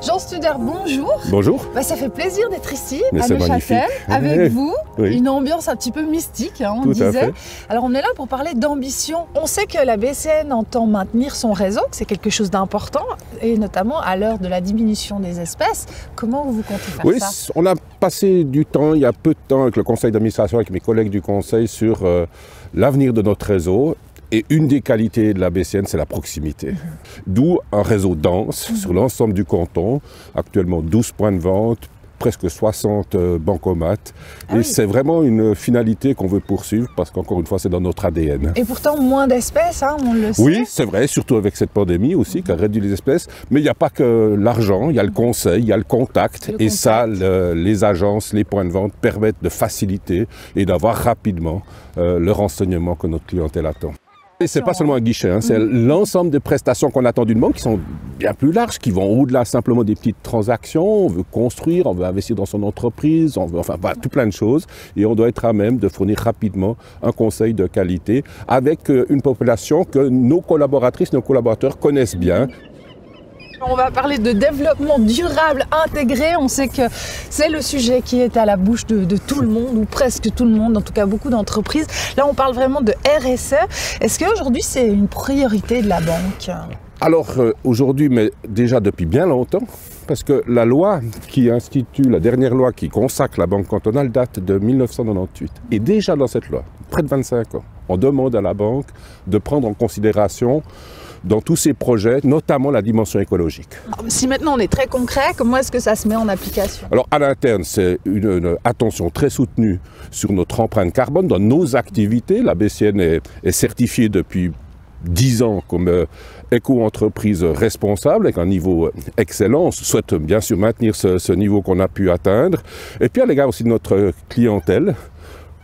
Jean Studer, bonjour. Bonjour. Ça fait plaisir d'être ici, Mais à Neuchâtel, avec vous. Oui. Une ambiance un petit peu mystique, on Tout à disait. fait. Alors on est là pour parler d'ambition. On sait que la BCN entend maintenir son réseau, que c'est quelque chose d'important, et notamment à l'heure de la diminution des espèces. Comment vous comptez faire Oui, ça? on a passé du temps, il y a peu de temps, avec le conseil d'administration, avec mes collègues du conseil, sur l'avenir de notre réseau. Et une des qualités de la BCN, c'est la proximité. D'où un réseau dense sur l'ensemble du canton, actuellement 12 points de vente, presque 60 bancomates. Et oui. c'est vraiment une finalité qu'on veut poursuivre parce qu'encore une fois, c'est dans notre ADN. Et pourtant, moins d'espèces, on le sait. Oui, c'est vrai, surtout avec cette pandémie aussi, qui a réduit les espèces. Mais il n'y a pas que l'argent, il y a le conseil, il y a le contact. Et ça, les agences, les points de vente permettent de faciliter et d'avoir rapidement le renseignement que notre clientèle attend. Et c'est pas seulement un guichet, c'est l'ensemble des prestations qu'on attend d'une banque qui sont bien plus larges, qui vont au-delà simplement des petites transactions. On veut construire, on veut investir dans son entreprise, on veut tout plein de choses. Et on doit être à même de fournir rapidement un conseil de qualité avec une population que nos collaboratrices, nos collaborateurs connaissent bien. On va parler de développement durable intégré. On sait que c'est le sujet qui est à la bouche de tout le monde, ou presque tout le monde, en tout cas beaucoup d'entreprises. Là, on parle vraiment de RSE. Est-ce qu'aujourd'hui, c'est une priorité de la banque? Alors aujourd'hui, mais déjà depuis bien longtemps, parce que la loi qui institue, la dernière loi qui consacre la banque cantonale date de 1998. Et déjà dans cette loi, près de 25 ans, on demande à la banque de prendre en considération dans tous ces projets, notamment la dimension écologique. Si maintenant on est très concret, comment est-ce que ça se met en application? Alors à l'interne, c'est une attention très soutenue sur notre empreinte carbone dans nos activités. La BCN est certifiée depuis 10 ans comme éco-entreprise responsable avec un niveau excellent. On souhaite bien sûr maintenir ce niveau qu'on a pu atteindre. Et puis à l'égard aussi de notre clientèle,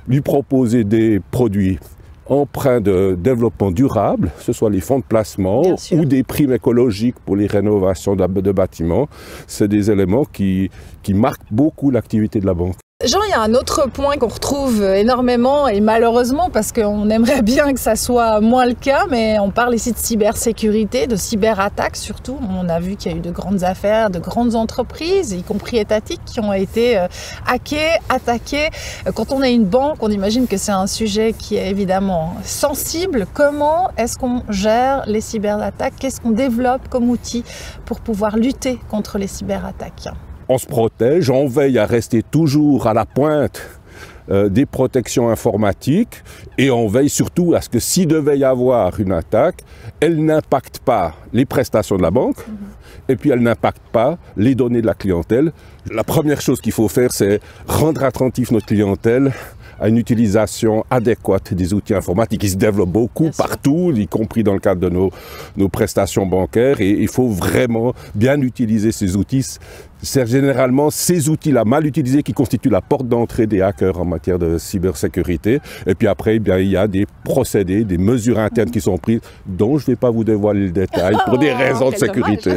lui proposer des produits emprunts de développement durable, que ce soit les fonds de placement ou des primes écologiques pour les rénovations de bâtiments. C'est des éléments qui marquent beaucoup l'activité de la banque. Jean, il y a un autre point qu'on retrouve énormément et malheureusement parce qu'on aimerait bien que ça soit moins le cas, mais on parle ici de cybersécurité, de cyberattaques surtout. On a vu qu'il y a eu de grandes affaires, de grandes entreprises, y compris étatiques, qui ont été hackées, attaquées. Quand on est une banque, on imagine que c'est un sujet qui est évidemment sensible. Comment est-ce qu'on gère les cyberattaques? Qu'est-ce qu'on développe comme outil pour pouvoir lutter contre les cyberattaques? On se protège, on veille à rester toujours à la pointe des protections informatiques et on veille surtout à ce que s'il devait y avoir une attaque, elle n'impacte pas les prestations de la banque et puis elle n'impacte pas les données de la clientèle. La première chose qu'il faut faire, c'est rendre attentif notre clientèle à une utilisation adéquate des outils informatiques qui se développent beaucoup partout, y compris dans le cadre de nos prestations bancaires. Et il faut vraiment bien utiliser ces outils. C'est généralement ces outils-là mal utilisés qui constituent la porte d'entrée des hackers en matière de cybersécurité. Et puis après, il y a des procédés, des mesures internes qui sont prises, dont je ne vais pas vous dévoiler le détail pour des raisons de sécurité.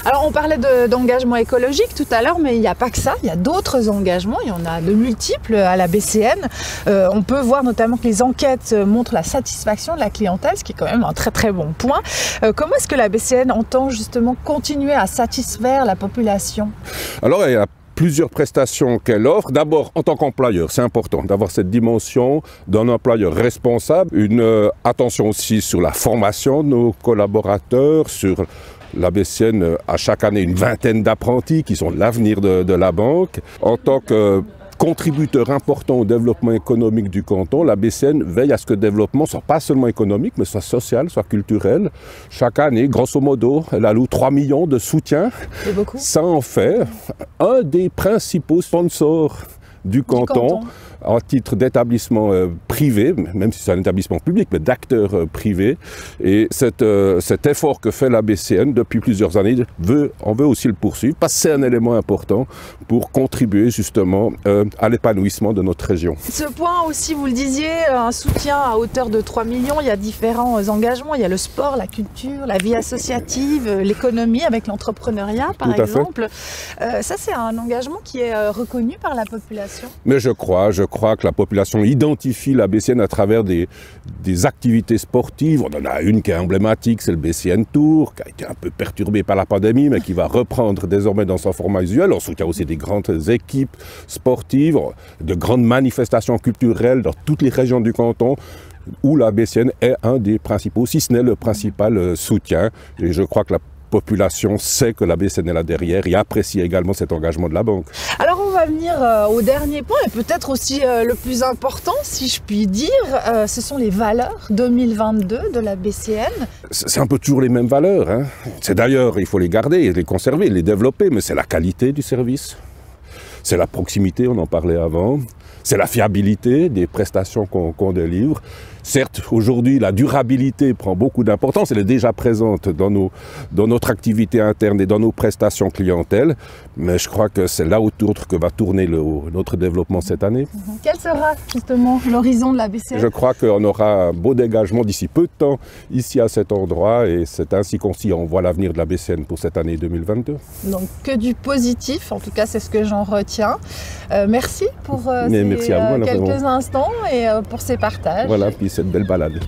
Alors on parlait d'engagement écologique tout à l'heure, mais il n'y a pas que ça, il y a d'autres engagements, il y en a de multiples à la BCN. On peut voir notamment que les enquêtes montrent la satisfaction de la clientèle, ce qui est quand même un très très bon point. Comment est-ce que la BCN entend justement continuer à satisfaire la population? Alors il y a plusieurs prestations qu'elle offre. D'abord, en tant qu'employeur, c'est important d'avoir cette dimension d'un employeur responsable. Une attention aussi sur la formation de nos collaborateurs, sur la BCN a chaque année une vingtaine d'apprentis qui sont l'avenir de la banque. En tant que contributeur important au développement économique du canton, la BCN veille à ce que le développement soit pas seulement économique, mais soit social, soit culturel. Chaque année, grosso modo, elle alloue 3 millions de soutien. C'est beaucoup. Ça en fait un des principaux sponsors du canton. En titre d'établissement privé, même si c'est un établissement public, mais d'acteurs privés. Et cet effort que fait la BCN depuis plusieurs années, on veut aussi le poursuivre, parce que c'est un élément important pour contribuer justement à l'épanouissement de notre région. Ce point aussi, vous le disiez, un soutien à hauteur de 3 millions, il y a différents engagements, il y a le sport, la culture, la vie associative, l'économie avec l'entrepreneuriat par exemple. Ça c'est un engagement qui est reconnu par la population. Mais je crois crois que la population identifie la BCN à travers des activités sportives. On en a une qui est emblématique, c'est le BCN Tour, qui a été un peu perturbé par la pandémie, mais qui va reprendre désormais dans son format usuel. On soutient aussi des grandes équipes sportives, de grandes manifestations culturelles dans toutes les régions du canton, où la BCN est un des principaux, si ce n'est le principal soutien. Et je crois que la population sait que la BCN est là derrière et apprécie également cet engagement de la banque. Alors on va venir au dernier point et peut-être aussi le plus important, si je puis dire, ce sont les valeurs 2022 de la BCN. C'est un peu toujours les mêmes valeurs, hein. C'est d'ailleurs, il faut les garder, les conserver, les développer, mais c'est la qualité du service, c'est la proximité, on en parlait avant, c'est la fiabilité des prestations qu'on délivre. Certes, aujourd'hui, la durabilité prend beaucoup d'importance, elle est déjà présente dans notre activité interne et dans nos prestations clientèle, mais je crois que c'est là autour que va tourner notre développement cette année. Quel sera justement l'horizon de la BCN? Je crois qu'on aura un beau dégagement d'ici peu de temps, ici à cet endroit, et c'est ainsi qu'on voit l'avenir de la BCN pour cette année 2022. Donc que du positif, en tout cas c'est ce que j'en retiens. Merci pour merci à vous, quelques instants et pour ces partages. Voilà, puis cette belle balade.